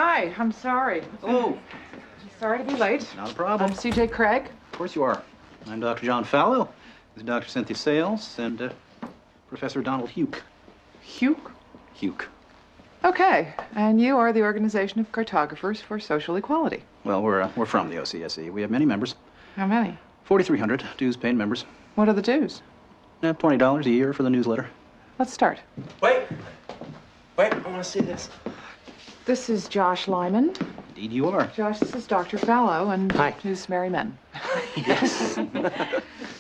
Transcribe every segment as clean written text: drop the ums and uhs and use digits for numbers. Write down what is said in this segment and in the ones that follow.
Hi, I'm sorry. Hello. Sorry to be late. Not a problem. I'm C.J. Craig. Of course you are. I'm Dr. John Fallow. This is Dr. Cynthia Sales and Professor Donald Huke. Huke? Huke. Okay, and you are the Organization of Cartographers for Social Equality. Well, we're from the OCSE. We have many members. How many? 4,300 dues-paying members. What are the dues? $20 a year for the newsletter. Let's start. Wait, I want to see this. This is Josh Lyman. Indeed you are. Josh, this is Dr. Fallow, and Hi. who's Mary Men. Yes.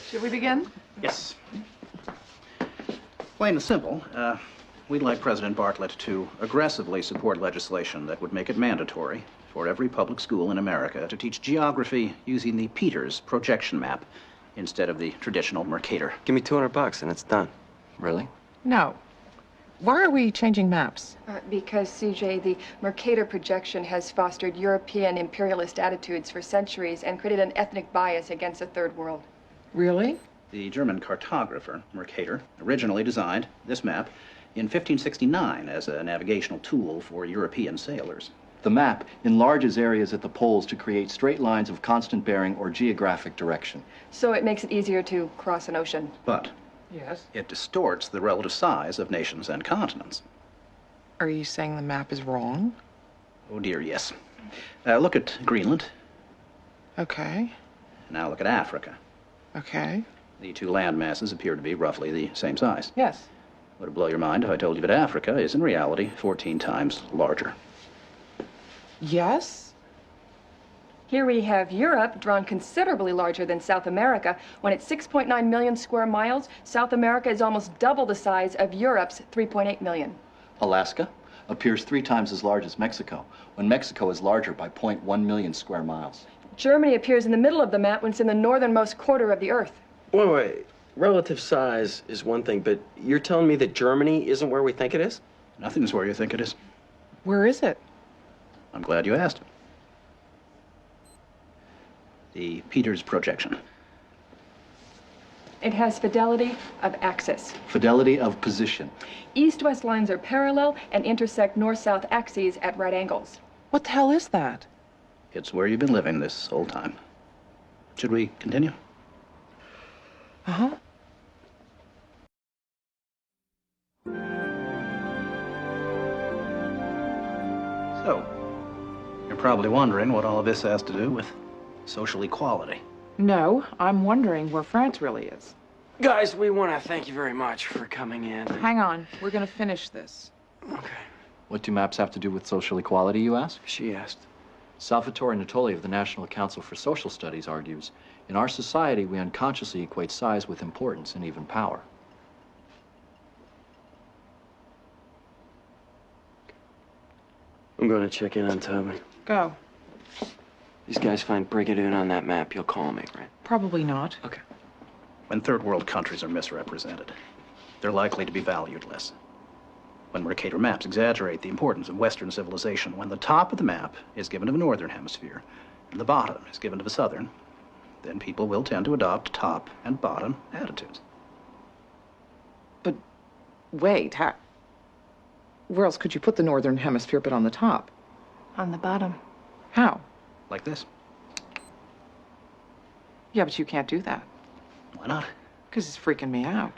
Should we begin? Yes. Plain and simple, we'd like President Bartlett to aggressively support legislation that would make it mandatory for every public school in America to teach geography using the Peters projection map instead of the traditional Mercator. Give me $200 and it's done. Really? No. Why are we changing maps? Because, CJ, the Mercator projection has fostered European imperialist attitudes for centuries and created an ethnic bias against the Third World. Really? The German cartographer, Mercator, originally designed this map in 1569 as a navigational tool for European sailors. The map enlarges areas at the poles to create straight lines of constant bearing or geographic direction. So it makes it easier to cross an ocean. But Yes. it distorts the relative size of nations and continents. Are you saying the map is wrong? Oh dear, yes. Look at Greenland. Okay. Now look at Africa. Okay. The two land masses appear to be roughly the same size. Yes. Would it blow your mind if I told you that Africa is in reality 14 times larger? Yes? Here we have Europe, drawn considerably larger than South America. When it's 6.9 million square miles, South America is almost double the size of Europe's 3.8 million. Alaska appears 3 times as large as Mexico, when Mexico is larger by 0.1 million square miles. Germany appears in the middle of the map when it's in the northernmost quarter of the Earth. Wait. Relative size is one thing, but you're telling me that Germany isn't where we think it is? Nothing's where you think it is. Where is it? I'm glad you asked. The Peters projection. It has fidelity of axis. Fidelity of position. East-west lines are parallel and intersect north-south axes at right angles. What the hell is that? It's where you've been living this whole time. Should we continue? Uh-huh. So, you're probably wondering what all of this has to do with social equality. No, I'm wondering where France really is. Guys, we want to thank you very much for coming in. Hang on, we're gonna finish this. Okay. What do maps have to do with social equality, you ask? She asked. Salvatore Natoli of the National Council for Social Studies argues, in our society, we unconsciously equate size with importance and even power. I'm going to check in on Toby. Go. These guys find Brigadoon on that map. You'll call me, right? Probably not. Okay. When third world countries are misrepresented, they're likely to be valued less. When Mercator maps exaggerate the importance of Western civilization, when the top of the map is given to the Northern Hemisphere and the bottom is given to the Southern, then people will tend to adopt top and bottom attitudes. But wait, where else could you put the Northern Hemisphere but on the top? On the bottom. How? Like this. Yeah, but you can't do that. Why not? Because it's freaking me out.